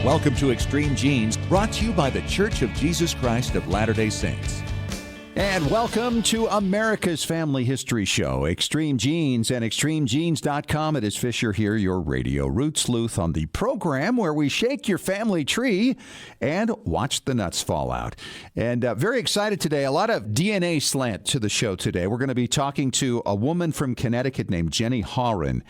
Welcome to Extreme Genes, brought to you by The Church of Jesus Christ of Latter-day Saints. And welcome to America's Family History Show, Extreme Genes and ExtremeGenes.com. It is Fisher here, your radio root sleuth, on the program where we shake your family tree and watch the nuts fall out. And very excited today. A lot of DNA slant to the show today. We're going to be talking to a woman from Connecticut named Jenny Horan.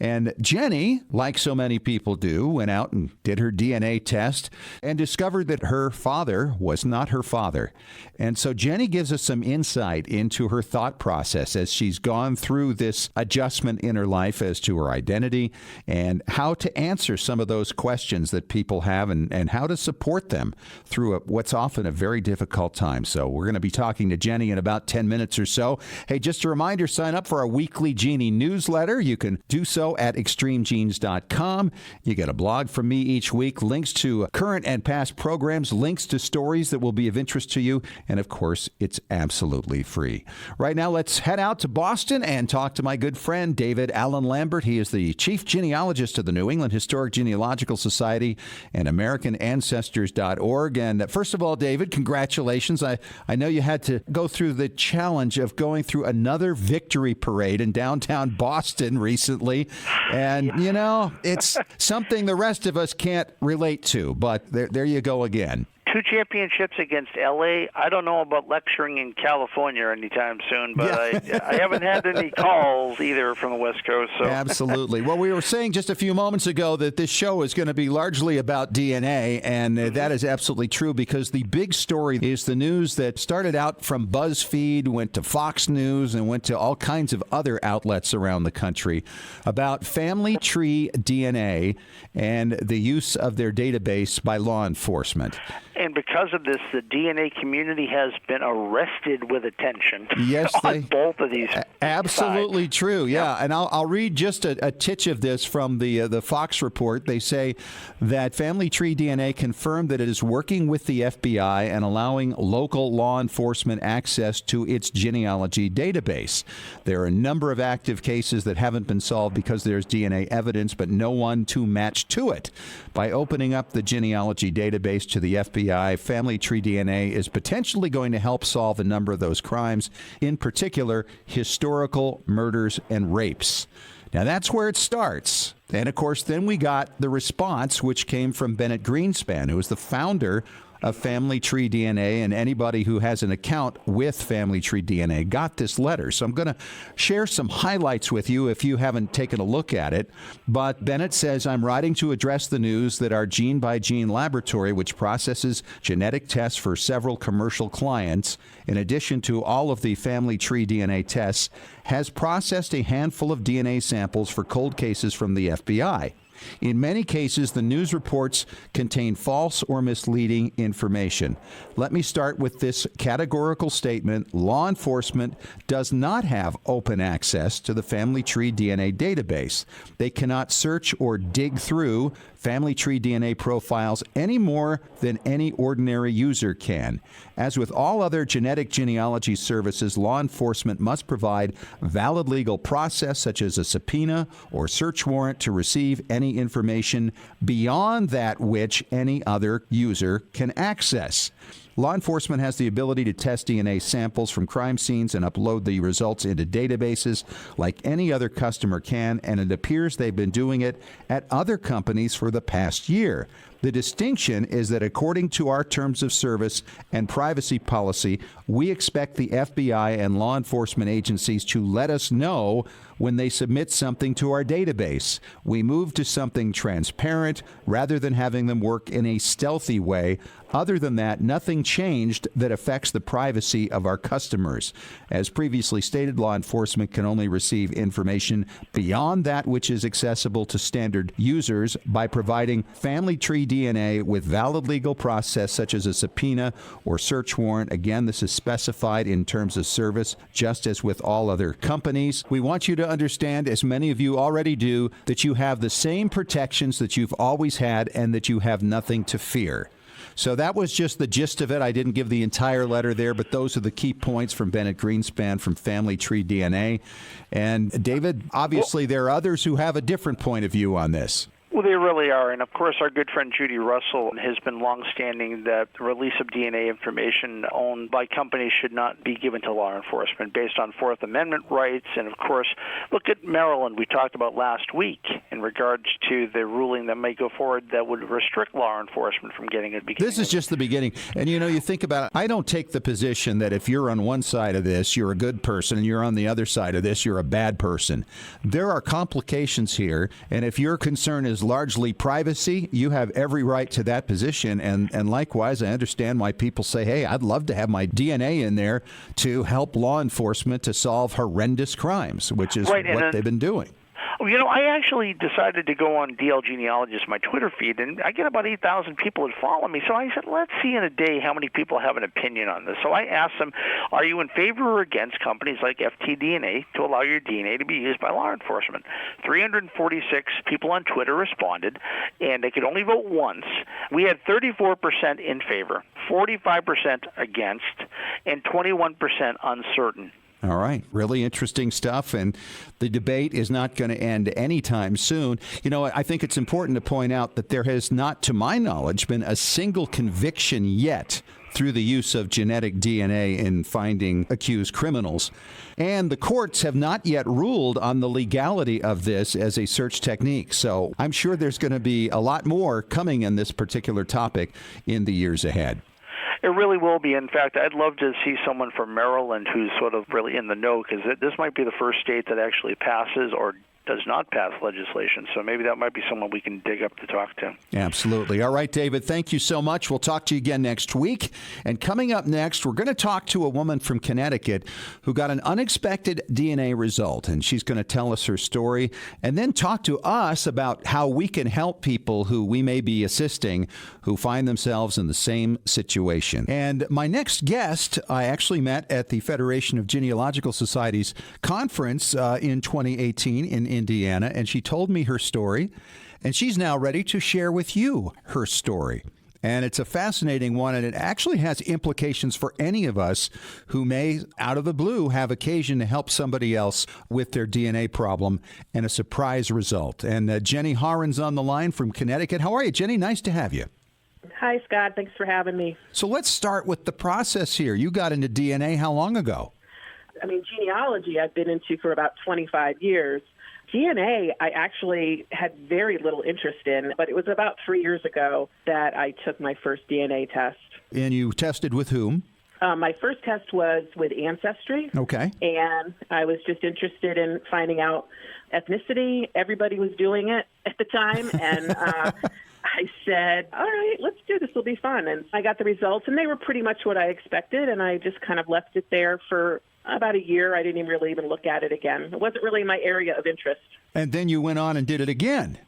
And Jenny, like so many people do, went out and did her DNA test and discovered that her father was not her father. And so Jenny gives us some insight into her thought process as she's gone through this adjustment in her life as to her identity and how to answer some of those questions that people have and how to support them through what's often a very difficult time. So we're going to be talking to Jenny in about 10 minutes or so. Hey, just a reminder, sign up for our weekly Genie newsletter. You can do so at extremegenes.com. You get a blog from me each week, links to current and past programs, links to stories that will be of interest to you, and of course, it's absolutely free. Right now, let's head out to Boston and talk to my good friend, David Allen Lambert. He is the chief genealogist of the New England Historic Genealogical Society and AmericanAncestors.org. And first of all, David, congratulations. I know you had to go through the challenge of going through another victory parade in downtown Boston recently. And, you know, it's something the rest of us can't relate to, but there you go again. 2 championships against L.A. I don't know about lecturing in California anytime soon, but yeah. I haven't had any calls either from the West Coast. So. Absolutely. Well, we were saying just a few moments ago that this show is going to be largely about DNA, and that is absolutely true because the big story is the news that started out from BuzzFeed, went to Fox News, and went to all kinds of other outlets around the country about family tree DNA and the use of their database by law enforcement. And because of this, the DNA community has been arrested with attention. Yes, on both of these. Absolutely sides. True. Yeah, and I'll read just a titch of this from the Fox report. They say that Family Tree DNA confirmed that it is working with the FBI and allowing local law enforcement access to its genealogy database. There are a number of active cases that haven't been solved because there's DNA evidence, but no one to match to it. By opening up the genealogy database to the FBI, Family Tree DNA is potentially going to help solve a number of those crimes, in particular, historical murders and rapes. Now, that's where it starts. And, of course, then we got the response, which came from Bennett Greenspan, who is the founder of Family Tree DNA, and anybody who has an account with Family Tree DNA got this letter. So I'm going to share some highlights with you if you haven't taken a look at it. But Bennett says, I'm writing to address the news that our Gene by Gene laboratory, which processes genetic tests for several commercial clients, in addition to all of the Family Tree DNA tests, has processed a handful of DNA samples for cold cases from the FBI. In many cases, the news reports contain false or misleading information. Let me start with this categorical statement. Law enforcement does not have open access to the Family Tree DNA database. They cannot search or dig through Family Tree DNA profiles any more than any ordinary user can. As with all other genetic genealogy services, law enforcement must provide valid legal process such as a subpoena or search warrant to receive any information beyond that which any other user can access. Law enforcement has the ability to test DNA samples from crime scenes and upload the results into databases like any other customer can, and it appears they've been doing it at other companies for the past year. The distinction is that according to our terms of service and privacy policy, we expect the FBI and law enforcement agencies to let us know when they submit something to our database. We move to something transparent rather than having them work in a stealthy way. Other than that, nothing changed that affects the privacy of our customers. As previously stated, law enforcement can only receive information beyond that which is accessible to standard users by providing Family Tree DNA with valid legal process such as a subpoena or search warrant. Again, this is specified in terms of service, just as with all other companies. We want you to understand, as many of you already do, that you have the same protections that you've always had and that you have nothing to fear. So that was just the gist of it. I didn't give the entire letter there, but those are the key points from Bennett Greenspan from Family Tree DNA. And David, obviously there are others who have a different point of view on this. Well, they really are. And, of course, our good friend Judy Russell has been longstanding that the release of DNA information owned by companies should not be given to law enforcement based on Fourth Amendment rights. And, of course, look at Maryland we talked about last week in regards to the ruling that may go forward that would restrict law enforcement from getting it. This is just the beginning. And, you think about it. I don't take the position that if you're on one side of this, you're a good person, and you're on the other side of this, you're a bad person. There are complications here. And if your concern is largely privacy, you have every right to that position. And likewise, I understand why people say, hey, I'd love to have my DNA in there to help law enforcement to solve horrendous crimes, which is what they've been doing. I actually decided to go on DL Genealogist, my Twitter feed, and I get about 8,000 people that follow me. So I said, let's see in a day how many people have an opinion on this. So I asked them, are you in favor or against companies like FTDNA to allow your DNA to be used by law enforcement? 346 people on Twitter responded, and they could only vote once. We had 34% in favor, 45% against, and 21% uncertain. All right. Really interesting stuff. And the debate is not going to end anytime soon. I think it's important to point out that there has not, to my knowledge, been a single conviction yet through the use of genetic DNA in finding accused criminals. And the courts have not yet ruled on the legality of this as a search technique. So I'm sure there's going to be a lot more coming in this particular topic in the years ahead. It really will be. In fact, I'd love to see someone from Maryland who's sort of really in the know, because this might be the first state that actually passes or does not pass legislation. So maybe that might be someone we can dig up to talk to. Absolutely. All right, David, thank you so much. We'll talk to you again next week. And coming up next, we're going to talk to a woman from Connecticut who got an unexpected DNA result. And she's going to tell us her story and then talk to us about how we can help people who we may be assisting who find themselves in the same situation. And my next guest, I actually met at the Federation of Genealogical Societies conference in 2018 in Indiana, and she told me her story, and she's now ready to share with you her story. And it's a fascinating one, and it actually has implications for any of us who may, out of the blue, have occasion to help somebody else with their DNA problem and a surprise result. And Jenny Horan's on the line from Connecticut. How are you, Jenny? Nice to have you. Hi, Scott. Thanks for having me. So let's start with the process here. You got into DNA how long ago? Genealogy I've been into for about 25 years. DNA, I actually had very little interest in, but it was about 3 years ago that I took my first DNA test. And you tested with whom? My first test was with Ancestry. Okay. And I was just interested in finding out ethnicity. Everybody was doing it at the time. And I said, all right, let's do this. It'll be fun. And I got the results, and they were pretty much what I expected. And I just kind of left it there for about a year. I didn't really even look at it again. It wasn't really my area of interest. And then you went on and did it again.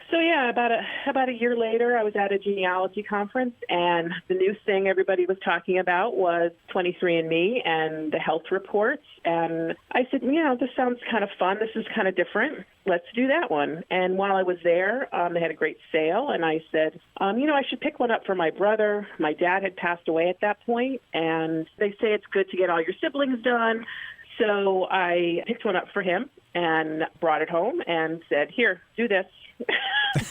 So, yeah, about a year later, I was at a genealogy conference, and the new thing everybody was talking about was 23andMe and the health reports. And I said, this sounds kind of fun. This is kind of different. Let's do that one. And while I was there, they had a great sale, and I said, I should pick one up for my brother. My dad had passed away at that point, and they say it's good to get all your siblings done. So I picked one up for him and brought it home and said, here, do this.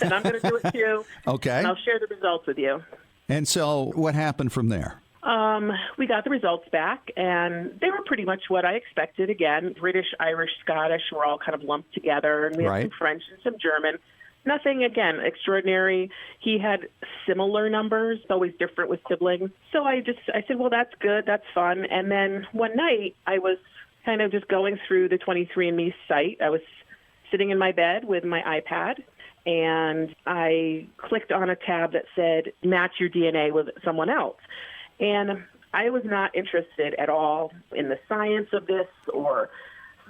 And I'm going to do it too. Okay. And I'll share the results with you. And so what happened from there? We got the results back, and they were pretty much what I expected. Again, British, Irish, Scottish were all kind of lumped together, and we had some French and some German. Nothing, again, extraordinary. He had similar numbers, always different with siblings. So I said, well, that's good, that's fun. And then one night, I was kind of just going through the 23andMe site. I was sitting in my bed with my iPad, and I clicked on a tab that said, match your DNA with someone else. And I was not interested at all in the science of this or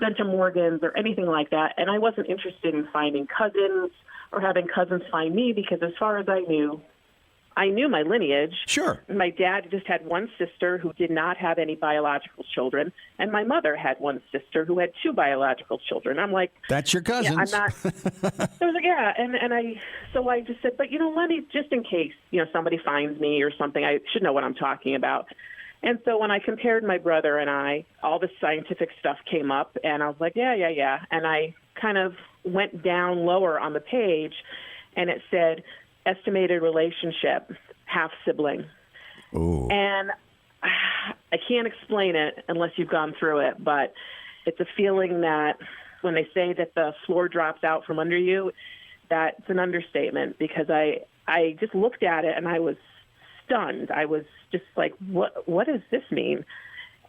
centimorgans or anything like that. And I wasn't interested in finding cousins or having cousins find me, because as far as I knew my lineage. Sure. My dad just had one sister who did not have any biological children, and my mother had one sister who had two biological children. I'm like, that's your cousins. Yeah, I'm not. I was like, yeah, and I just said, but let me, just in case somebody finds me or something, I should know what I'm talking about. And so when I compared my brother and I, all the scientific stuff came up, and I was like, yeah. And I kind of went down lower on the page, and it said, estimated relationship, half sibling. Ooh. And I can't explain it unless you've gone through it, but it's a feeling that when they say that the floor drops out from under you, that's an understatement, because I just looked at it and I was stunned. I was just like, what does this mean?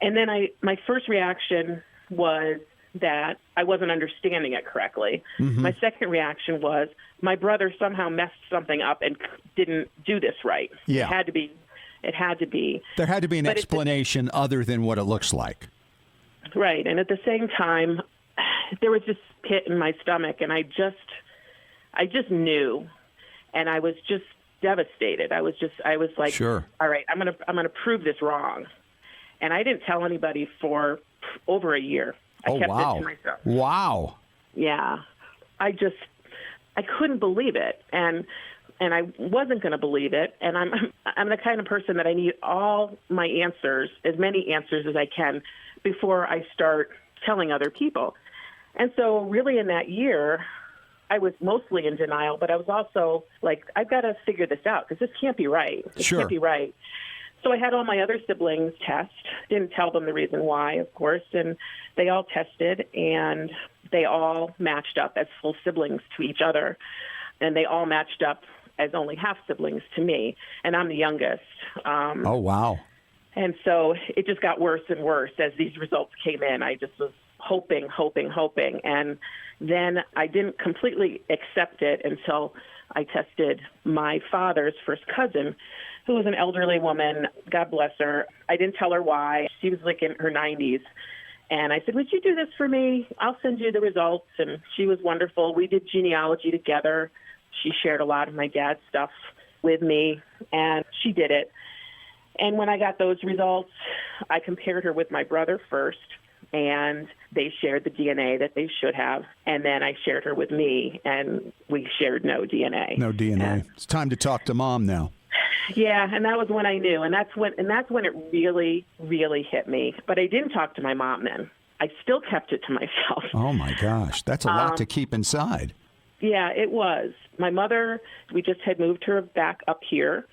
And then my first reaction was that I wasn't understanding it correctly. Mm-hmm. My second reaction was my brother somehow messed something up and didn't do this right. Yeah. It had to be. There had to be an explanation other than what it looks like. Right. And at the same time, there was this pit in my stomach, and I just knew, and I was just devastated. I was like, sure. All right, I'm going to prove this wrong. And I didn't tell anybody for over a year. I kept it to myself. Wow. Yeah. I couldn't believe it. And I wasn't going to believe it. And I'm the kind of person that I need all my answers, as many answers as I can, before I start telling other people. And so really in that year, I was mostly in denial, but I was also like, I've got to figure this out, because this can't be right. This can't be right. So I had all my other siblings test, didn't tell them the reason why, of course, and they all tested, and they all matched up as full siblings to each other, and they all matched up as only half siblings to me, and I'm the youngest. Oh, wow. And so it just got worse and worse as these results came in. I just was hoping, and then I didn't completely accept it until I tested my father's first cousin, who was an elderly woman. God bless her. I didn't tell her why. She was like in her 90s. And I said, would you do this for me? I'll send you the results. And she was wonderful. We did genealogy together. She shared a lot of my dad's stuff with me, and she did it. And when I got those results, I compared her with my brother first, and they shared the DNA that they should have. And then I shared her with me, and we shared no DNA. No DNA. And it's time to talk to Mom now. Yeah, and that was when I knew, and that's when it really, really hit me. But I didn't talk to my mom then. I still kept it to myself. Oh my gosh, that's a lot to keep inside. Yeah, it was. My mother, we just had moved her back up here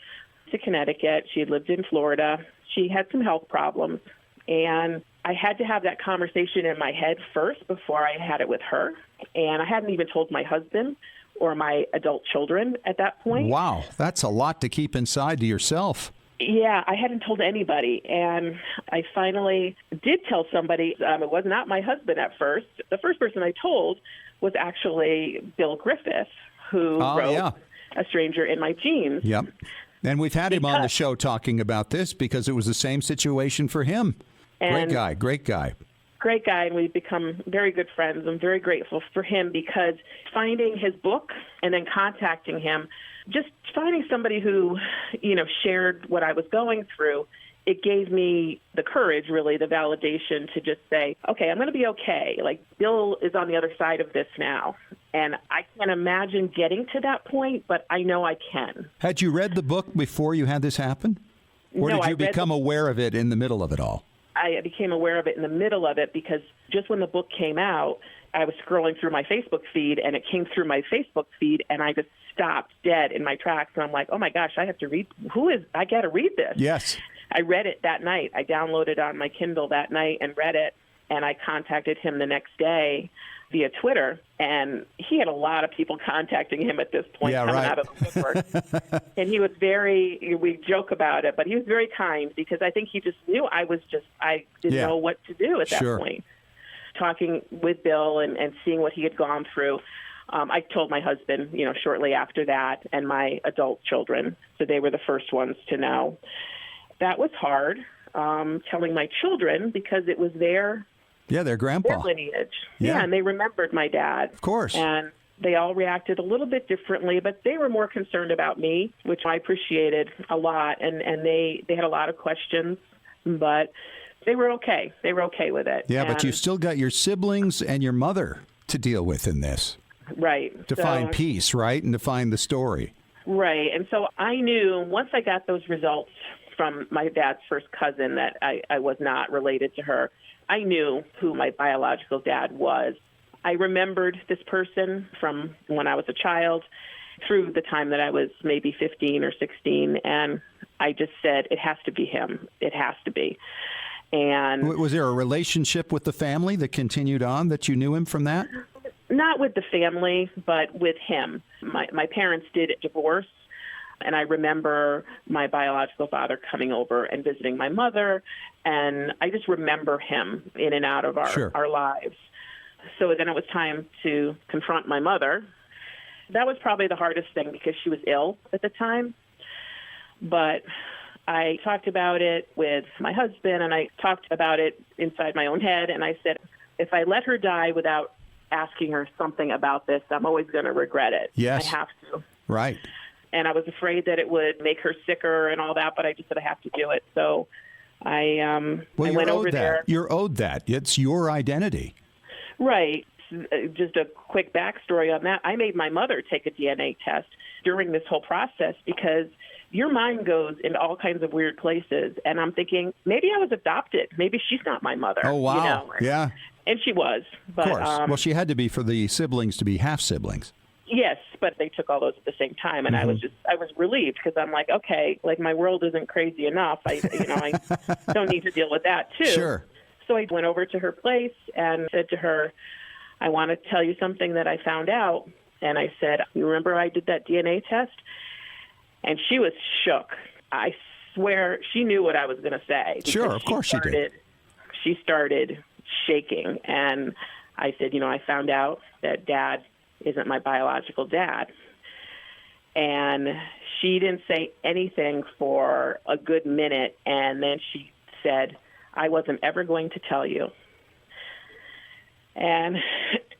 to Connecticut. She had lived in Florida. She had some health problems, and I had to have that conversation in my head first before I had it with her. And I hadn't even told my husband or my adult children at that point. Wow, that's a lot to keep inside to yourself. Yeah, I hadn't told anybody, and I finally did tell somebody. It was not my husband at first. The first person I told was actually Bill Griffith, who wrote A Stranger in My Jeans. Yep. And we've had him on the show talking about this because it was the same situation for him. Great guy. Great guy, and we've become very good friends. I'm very grateful for him, because finding his book and then contacting him, just finding somebody who, shared what I was going through, it gave me the courage, really, the validation to just say, okay, I'm going to be okay. Like, Bill is on the other side of this now. And I can't imagine getting to that point, but I know I can. Had you read the book before you had this happen? Or No, did you become aware of it in the middle of it all? I became aware of it in the middle of it, because just when the book came out, I was scrolling through my Facebook feed, and it came through my Facebook feed, and I just stopped dead in my tracks. And I'm like, oh my gosh, I have to read. I got to read this. Yes. I read it that night. I downloaded it on my Kindle that night and read it, and I contacted him the next day via Twitter, and he had a lot of people contacting him at this point coming out of the woodwork. And he was we joke about it, but he was very kind, because I think he just knew I didn't know what to do at that point. Talking with Bill and seeing what he had gone through, I told my husband, shortly after that, and my adult children, so they were the first ones to know. That was hard, telling my children, because it was their grandpa. Their lineage. Yeah, and they remembered my dad. Of course. And they all reacted a little bit differently, but they were more concerned about me, which I appreciated a lot. And they had a lot of questions, but they were okay. They were okay with it. Yeah, but you've still got your siblings and your mother to deal with in this. Right. To find peace, right? And to find the story. Right. And so I knew once I got those results from my dad's first cousin that I was not related to her, I knew who my biological dad was. I remembered this person from when I was a child, through the time that I was maybe 15 or 16. And I just said, it has to be him. It has to be. And was there a relationship with the family that continued on, that you knew him from that? Not with the family, but with him. My parents did divorce. And I remember my biological father coming over and visiting my mother. And I just remember him in and out of our lives. So then it was time to confront my mother. That was probably the hardest thing because she was ill at the time. But I talked about it with my husband, and I talked about it inside my own head. And I said, if I let her die without asking her something about this, I'm always going to regret it. Yes. I have to. Right. And I was afraid that it would make her sicker and all that, but I just said I have to do it. So I went over there. You're owed that. It's your identity. Right. Just a quick backstory on that. I made my mother take a DNA test during this whole process because your mind goes into all kinds of weird places. And I'm thinking, maybe I was adopted. Maybe she's not my mother. Oh, wow. You know? Yeah. And she was. But, of course. Well, she had to be for the siblings to be half-siblings. Yes, but they took all those at the same time, and I was relieved because I'm like, okay, like my world isn't crazy enough. I don't need to deal with that too. Sure. So I went over to her place and said to her, I want to tell you something that I found out. And I said, you remember I did that DNA test? And she was shook. I swear she knew what I was going to say. Sure, of course she did. She started shaking, and I said, I found out that Dad isn't my biological dad. And she didn't say anything for a good minute, and then she said, I wasn't ever going to tell you. And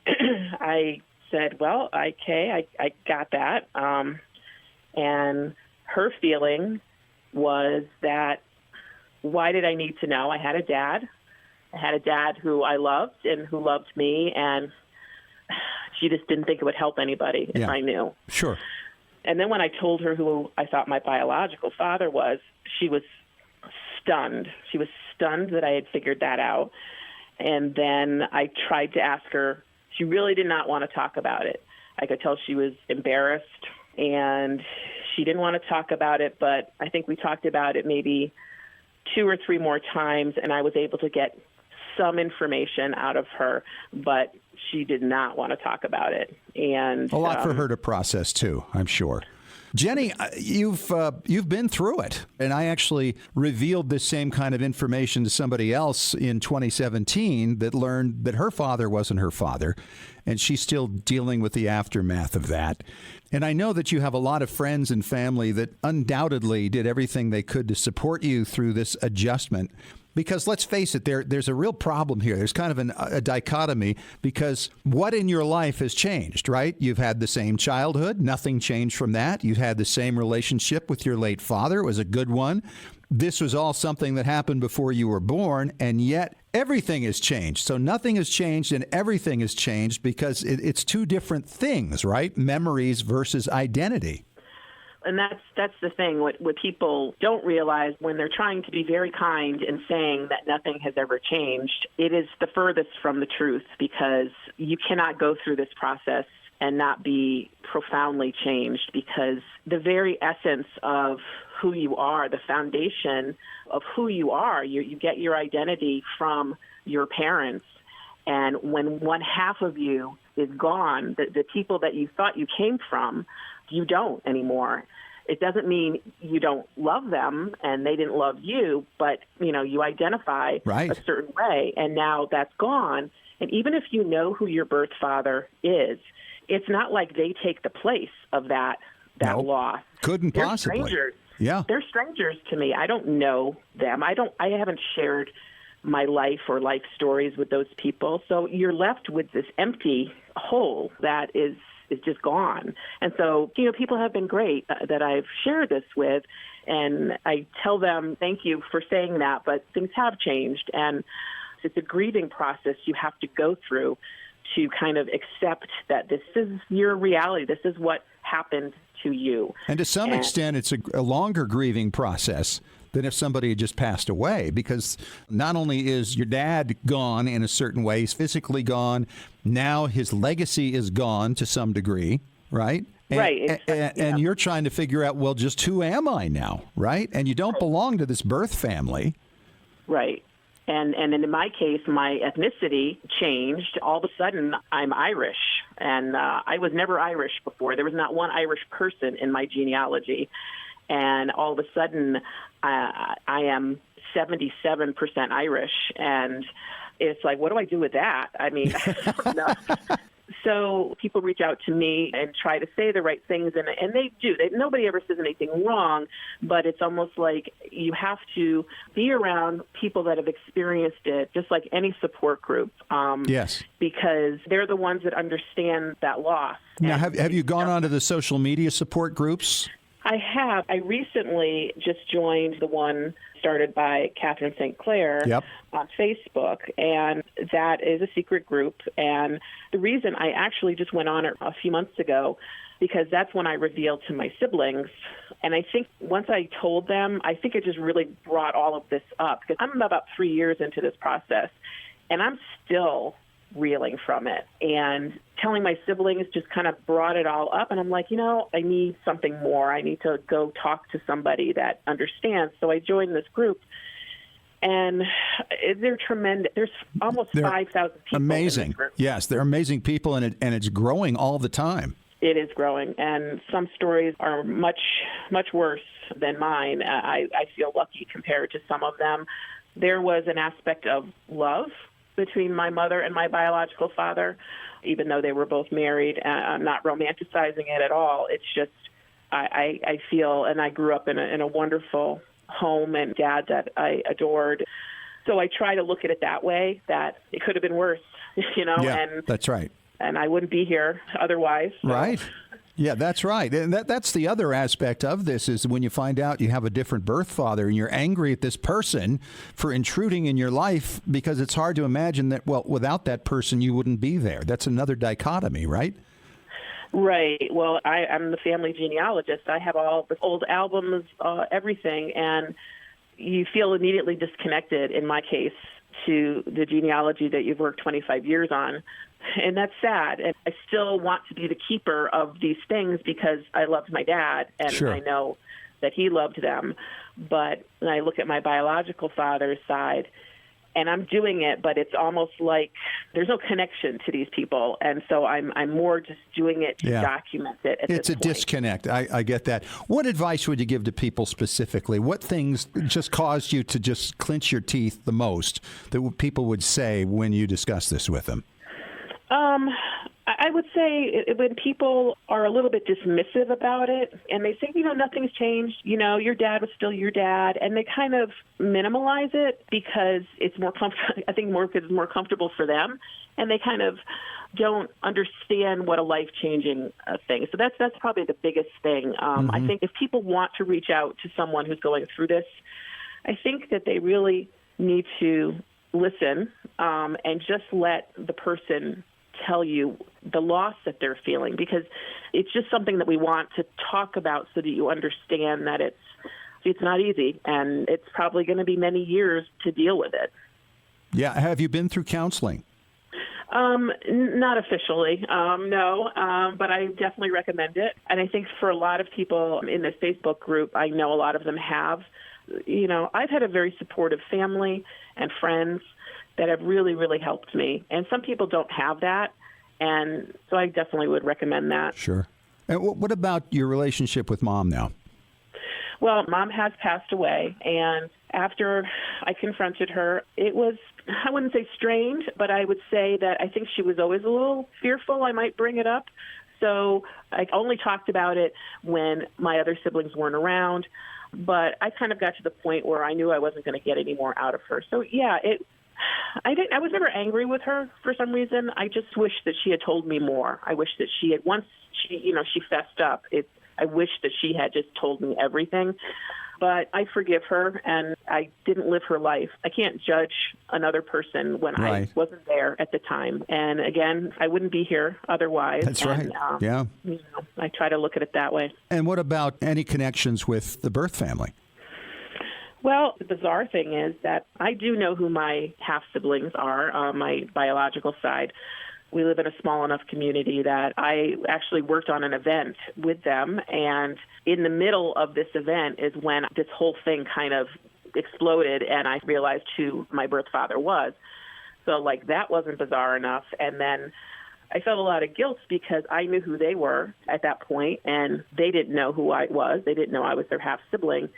I said, well, okay, I got that. And her feeling was that, why did I need to know? I had a dad. I had a dad who I loved and who loved me, and she just didn't think it would help anybody if I knew. Sure. And then when I told her who I thought my biological father was, she was stunned. She was stunned that I had figured that out. And then I tried to ask her. She really did not want to talk about it. I could tell she was embarrassed, and she didn't want to talk about it, but I think we talked about it maybe 2 or 3 more times, and I was able to get some information out of her, but she did not want to talk about it. And a lot for her to process too, I'm sure. Jenny, you've been through it, and I actually revealed this same kind of information to somebody else in 2017 that learned that her father wasn't her father, and she's still dealing with the aftermath of that. And I know that you have a lot of friends and family that undoubtedly did everything they could to support you through this adjustment. Because let's face it, there's a real problem here. There's kind of a dichotomy, because what in your life has changed, right? You've had the same childhood. Nothing changed from that. You've had the same relationship with your late father. It was a good one. This was all something that happened before you were born, and yet everything has changed. So nothing has changed and everything has changed because it's two different things, right? Memories versus identity. And that's the thing. What people don't realize when they're trying to be very kind and saying that nothing has ever changed, it is the furthest from the truth, because you cannot go through this process and not be profoundly changed, because the very essence of who you are, the foundation of who you are, you get your identity from your parents. And when one half of you is gone, the people that you thought you came from, you don't anymore. It doesn't mean you don't love them and they didn't love you, but you identify a certain way, and now that's gone. And even if you know who your birth father is, it's not like they take the place of that loss. Couldn't They're possibly. Strangers. Yeah. They're strangers to me. I don't know them. I haven't shared my life or life stories with those people. So you're left with this empty hole that is just gone. And so, people have been great that I've shared this with, and I tell them, thank you for saying that, but things have changed, and it's a grieving process you have to go through to kind of accept that this is your reality. This is what happened to you. And to some extent, it's a longer grieving process than if somebody had just passed away, because not only is your dad gone in a certain way, he's physically gone, now his legacy is gone to some degree, right? Right. And you're trying to figure out, well, just who am I now, right? And you don't belong to this birth family. Right. And in my case, my ethnicity changed. All of a sudden, I'm Irish. And I was never Irish before. There was not one Irish person in my genealogy. And all of a sudden, I am 77% Irish. And it's like, what do I do with that? I mean, I don't know. So people reach out to me and try to say the right things, and they do. Nobody ever says anything wrong, but it's almost like you have to be around people that have experienced it, just like any support group. Yes. Because they're the ones that understand that loss. Now, have you gone onto the social media support groups? I have. I recently just joined the one started by Catherine St. Clair on Facebook, and that is a secret group. And the reason I actually just went on it a few months ago, because that's when I revealed to my siblings. And I think once I told them, I think it just really brought all of this up, because I'm about 3 years into this process, and I'm still reeling from it. And telling my siblings just kind of brought it all up. And I'm like, I need something more. I need to go talk to somebody that understands. So I joined this group. And they're tremendous. There's almost 5,000 people. Amazing. In this group. Yes, they're amazing people, and it's growing all the time. It is growing. And some stories are much, much worse than mine. I feel lucky compared to some of them. There was an aspect of love between my mother and my biological father, even though they were both married. I'm not romanticizing it at all. It's just I feel, and I grew up in a wonderful home and dad that I adored. So I try to look at it that way, that it could have been worse, Yeah, and that's right. And I wouldn't be here otherwise. So. Right. Yeah, that's right. And that's the other aspect of this, is when you find out you have a different birth father and you're angry at this person for intruding in your life, because it's hard to imagine that, well, without that person, you wouldn't be there. That's another dichotomy, right? Right. Well, I'm the family genealogist. I have all the old albums, everything, and you feel immediately disconnected, in my case, to the genealogy that you've worked 25 years on. And that's sad. And I still want to be the keeper of these things because I loved my dad, and Sure. I know that he loved them. But when I look at my biological father's side, and I'm doing it, but it's almost like there's no connection to these people. And so I'm more just doing it to document it at It's this a point. disconnect. I get that. What advice would you give to people specifically? What things just caused you to just clench your teeth the most that people would say when you discuss this with them? I would say when people are a little bit dismissive about it and they say, nothing's changed, your dad was still your dad, and they kind of minimalize it because it's more comfortable. I think more because it's more comfortable for them, and they kind of don't understand what a life-changing thing. So that's probably the biggest thing. I think if people want to reach out to someone who's going through this, I think that they really need to listen and just let the person tell you the loss that they're feeling, because it's just something that we want to talk about so that you understand that it's not easy, and it's probably going to be many years to deal with it. Yeah. Have you been through counseling? Not officially, no, but I definitely recommend it. And I think for a lot of people in this Facebook group, I know a lot of them have. I've had a very supportive family and friends that have really, really helped me. And some people don't have that, and so I definitely would recommend that. Sure. And what about your relationship with Mom now? Well, Mom has passed away, and after I confronted her, it was, I wouldn't say strange, but I would say that I think she was always a little fearful I might bring it up. So I only talked about it when my other siblings weren't around, but I kind of got to the point where I knew I wasn't going to get any more out of her. So, yeah, I was never angry with her for some reason. I just wish that she had told me more. I wish that she had, once she fessed up, I wish that she had just told me everything. But I forgive her, and I didn't live her life. I can't judge another person when I wasn't there at the time. And again, I wouldn't be here otherwise. That's right. Yeah. I try to look at it that way. And what about any connections with the birth family? Well, the bizarre thing is that I do know who my half-siblings are on my biological side. we live in a small enough community that I actually worked on an event with them. And in the middle of this event is when this whole thing kind of exploded, and I realized who my birth father was. So, like, that wasn't bizarre enough. And then I felt a lot of guilt because I knew who they were at that point, and they didn't know who I was. They didn't know I was their half-sibling.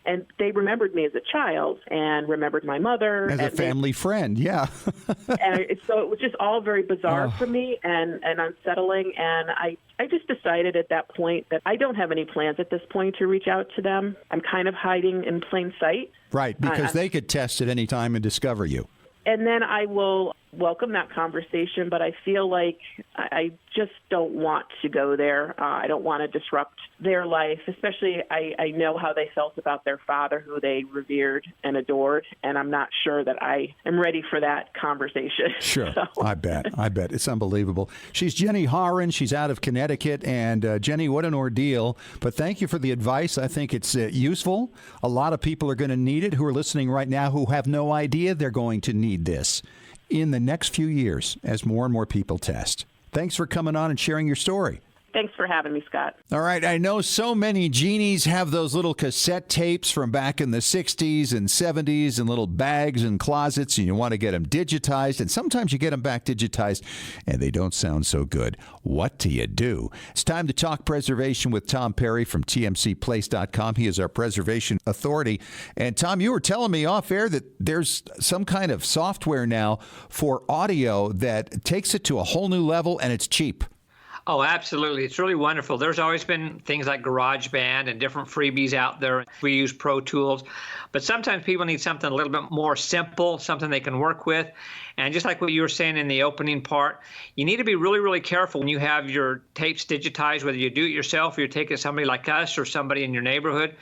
And they remembered me as a child and remembered my mother. As a family friend, yeah. So it was just all very bizarre for me and unsettling. And I just decided at that point that I don't have any plans at this point to reach out to them. I'm kind of hiding in plain sight. Right, because they could test at any time and discover you. And then I will welcome that conversation, but I feel like I just don't want to go there. I don't want to disrupt their life, especially I know how they felt about their father, who they revered and adored, and I'm not sure that I am ready for that conversation. Sure, so. I bet. It's unbelievable. She's Jenny Horan. She's out of Connecticut, and Jenny, what an ordeal. But thank you for the advice. I think it's useful. A lot of people are going to need it who are listening right now who have no idea they're going to need this in the next few years as more and more people test. Thanks for coming on and sharing your story. Thanks for having me, Scott. All right. I know so many genies have those little cassette tapes from back in the 60s and 70s in little bags and closets, and you want to get them digitized. And sometimes you get them back digitized, and they don't sound so good. What do you do? It's time to talk preservation with Tom Perry from TMCplace.com. He is our preservation authority. And, Tom, you were telling me off air that there's some kind of software now for audio that takes it to a whole new level, and it's cheap. Oh, absolutely. It's really wonderful. There's always been things like GarageBand and different freebies out there. We use Pro Tools, but sometimes people need something a little bit more simple, something they can work with. And just like what you were saying in the opening part, you need to be really, really careful when you have your tapes digitized, whether you do it yourself or you're taking somebody like us or somebody in your neighborhood.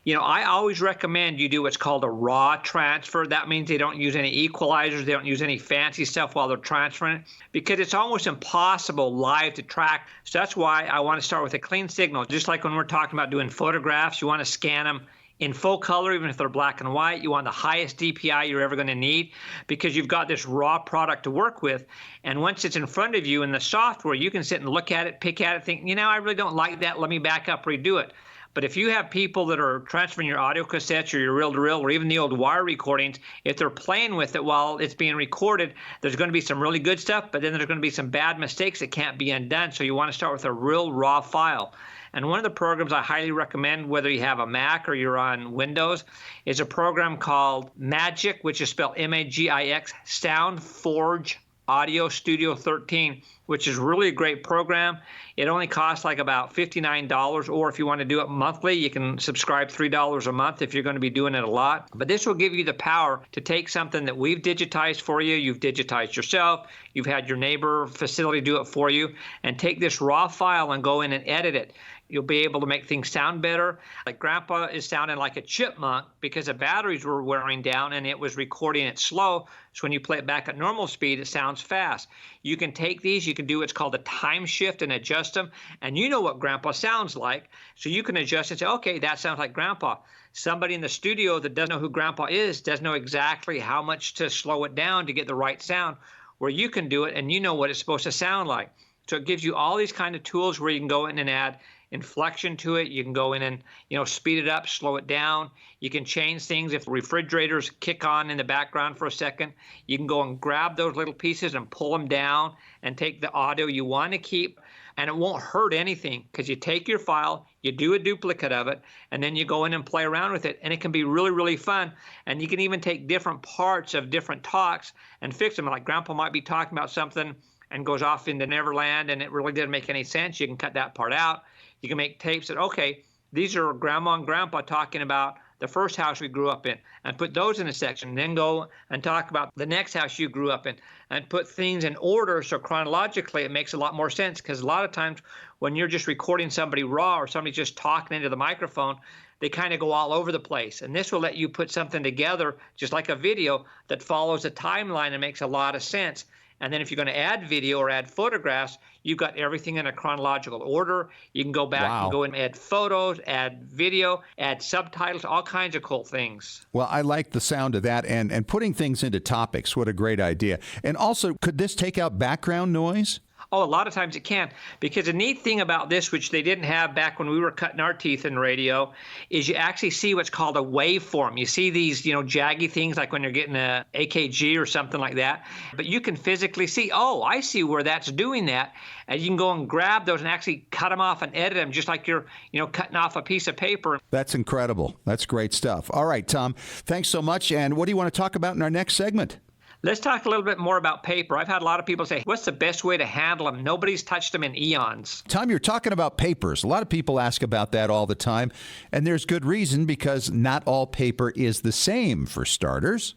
You know, I always recommend you do what's called a raw transfer. That means they don't use any equalizers. They don't use any fancy stuff while they're transferring it, because it's almost impossible live to track. So that's why I want to start with a clean signal. Just like when we're talking about doing photographs, you want to scan them in full color, even if they're black and white. You want the highest DPI you're ever going to need, because you've got this raw product to work with. And once it's in front of you in the software, you can sit and look at it, pick at it, think, I really don't like that. Let me back up, redo it. But if you have people that are transferring your audio cassettes or your reel-to-reel or even the old wire recordings, if they're playing with it while it's being recorded, there's going to be some really good stuff, but then there's going to be some bad mistakes that can't be undone. So you want to start with a real raw file. And one of the programs I highly recommend, whether you have a Mac or you're on Windows, is a program called Magic, which is spelled M-A-G-I-X, SoundForge Audio Studio 13, which is really a great program. It only costs like about $59, or if you want to do it monthly, you can subscribe $3 a month if you're going to be doing it a lot. But this will give you the power to take something that we've digitized for you, you've digitized yourself, you've had your neighbor facility do it for you, and take this raw file and go in and edit it. You'll be able to make things sound better. Like Grandpa is sounding like a chipmunk because the batteries were wearing down and it was recording it slow. So when you play it back at normal speed, it sounds fast. You can take these, you can do what's called a time shift and adjust them. And you know what Grandpa sounds like. So you can adjust and say, okay, that sounds like Grandpa. Somebody in the studio that doesn't know who Grandpa is doesn't know exactly how much to slow it down to get the right sound, where you can do it and you know what it's supposed to sound like. So it gives you all these kind of tools where you can go in and add inflection to it. You can go in and, speed it up, slow it down. You can change things. If refrigerators kick on in the background for a second, you can go and grab those little pieces and pull them down and take the audio you want to keep. And it won't hurt anything, because you take your file, you do a duplicate of it, and then you go in and play around with it. And it can be really, really fun. And you can even take different parts of different talks and fix them. Like Grandpa might be talking about something and goes off into Neverland and it really didn't make any sense. You can cut that part out. You can make tapes that, okay, these are Grandma and Grandpa talking about the first house we grew up in, and put those in a section. Then go and talk about the next house you grew up in, and put things in order so chronologically it makes a lot more sense. Because a lot of times when you're just recording somebody raw or somebody just talking into the microphone, they kind of go all over the place. And this will let you put something together, just like a video, that follows a timeline and makes a lot of sense. And then if you're going to add video or add photographs, you've got everything in a chronological order. You can go back and go and add photos, add video, add subtitles, all kinds of cool things. Well, I like the sound of that and putting things into topics. What a great idea. And also, could this take out background noise? Oh, a lot of times it can, because the neat thing about this, which they didn't have back when we were cutting our teeth in radio, is you actually see what's called a waveform. You see these, jaggy things like when you're getting a AKG or something like that, but you can physically see, oh, I see where that's doing that. And you can go and grab those and actually cut them off and edit them just like you're, cutting off a piece of paper. That's incredible. That's great stuff. All right, Tom, thanks so much. And what do you want to talk about in our next segment? Let's talk a little bit more about paper. I've had a lot of people say, what's the best way to handle them? Nobody's touched them in eons. Tom, you're talking about papers. A lot of people ask about that all the time. And there's good reason, because not all paper is the same, for starters.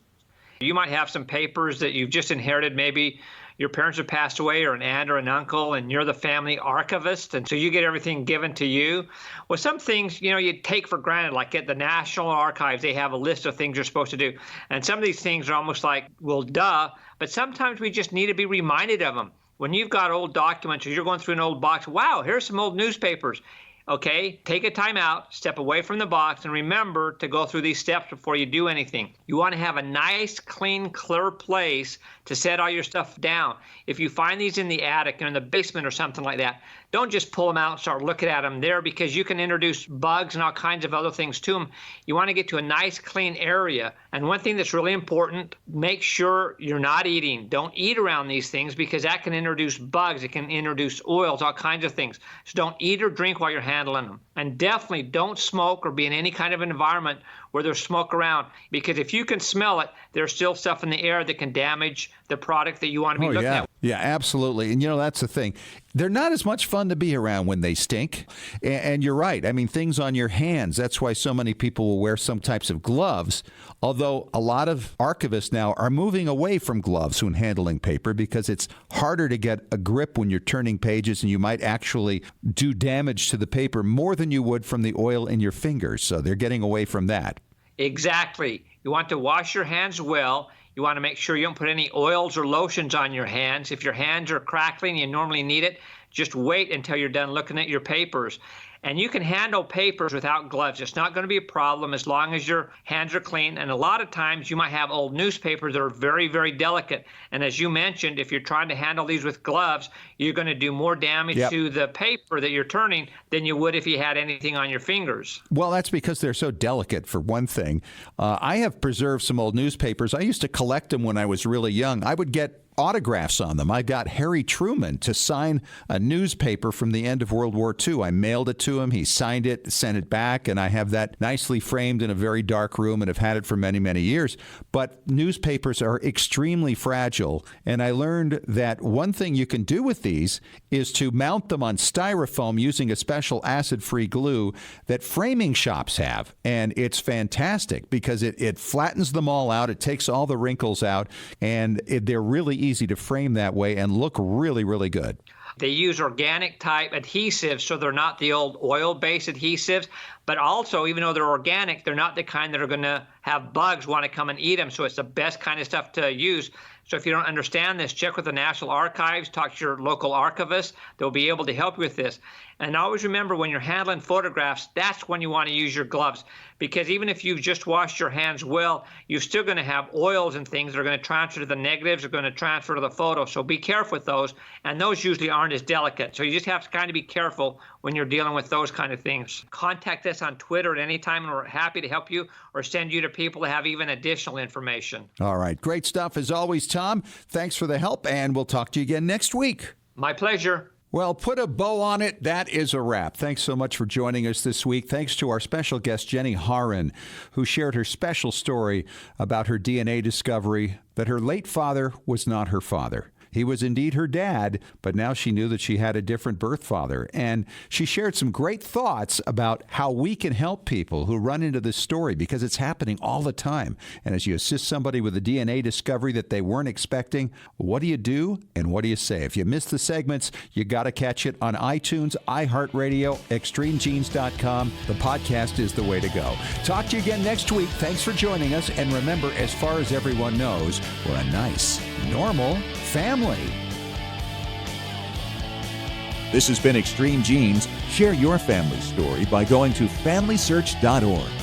You might have some papers that you've just inherited. Maybe your parents have passed away, or an aunt or an uncle, and you're the family archivist, and so you get everything given to you. Well, some things, you take for granted, like at the National Archives, they have a list of things you're supposed to do. And some of these things are almost like, well, duh, but sometimes we just need to be reminded of them. When you've got old documents or you're going through an old box, wow, here's some old newspapers. Okay, take a time out, step away from the box, and remember to go through these steps before you do anything. You want to have a nice, clean, clear place to set all your stuff down. If you find these in the attic or in the basement or something like that, don't just pull them out and start looking at them there, because you can introduce bugs and all kinds of other things to them. You want to get to a nice, clean area. And one thing that's really important, make sure you're not eating. Don't eat around these things, because that can introduce bugs. It can introduce oils, all kinds of things. So don't eat or drink while you're handling them. And definitely don't smoke or be in any kind of environment where there's smoke around, because if you can smell it, there's still stuff in the air that can damage the product that you want to be looking at. Yeah, absolutely. And that's the thing. They're not as much fun to be around when they stink. And you're right. I mean, things on your hands. That's why so many people will wear some types of gloves. Although a lot of archivists now are moving away from gloves when handling paper, because it's harder to get a grip when you're turning pages, and you might actually do damage to the paper more than you would from the oil in your fingers. So they're getting away from that. Exactly. You want to wash your hands well. You want to make sure you don't put any oils or lotions on your hands. If your hands are crackling, you normally need it, just wait until you're done looking at your papers. And you can handle papers without gloves. It's not going to be a problem as long as your hands are clean. And a lot of times you might have old newspapers that are very, very delicate. And as you mentioned, if you're trying to handle these with gloves, you're going to do more damage to the paper that you're turning than you would if you had anything on your fingers. Well, that's because they're so delicate, for one thing. I have preserved some old newspapers. I used to collect them when I was really young. I would get autographs on them. I got Harry Truman to sign a newspaper from the end of World War II. I mailed it to him. He signed it, sent it back, and I have that nicely framed in a very dark room and have had it for many, many years. But newspapers are extremely fragile, and I learned that one thing you can do with these is to mount them on styrofoam using a special acid-free glue that framing shops have. And it's fantastic because it flattens them all out, it takes all the wrinkles out, and they're really easy to frame that way and look really, really good. They use organic type adhesives, so they're not the old oil-based adhesives. But also, even though they're organic, they're not the kind that are going to have bugs want to come and eat them. So it's the best kind of stuff to use. So if you don't understand this, check with the National Archives, talk to your local archivist. They'll be able to help you with this. And always remember, when you're handling photographs, that's when you want to use your gloves. Because even if you've just washed your hands well, you're still going to have oils and things that are going to transfer to the negatives, are going to transfer to the photo. So be careful with those. And those usually aren't as delicate. So you just have to kind of be careful when you're dealing with those kind of things. Contact us on Twitter at any time, and we're happy to help you or send you to people that have even additional information. All right. Great stuff as always, Tom. Thanks for the help, and we'll talk to you again next week. My pleasure. Well, put a bow on it. That is a wrap. Thanks so much for joining us this week. Thanks to our special guest, Jenny Haran, who shared her special story about her DNA discovery that her late father was not her father. He was indeed her dad, but now she knew that she had a different birth father. And she shared some great thoughts about how we can help people who run into this story, because it's happening all the time. And as you assist somebody with a DNA discovery that they weren't expecting, what do you do and what do you say? If you missed the segments, you got to catch it on iTunes, iHeartRadio, ExtremeGenes.com. The podcast is the way to go. Talk to you again next week. Thanks for joining us. And remember, as far as everyone knows, we're a nice, normal family. family. This has been Extreme Genes. Share your family story by going to FamilySearch.org.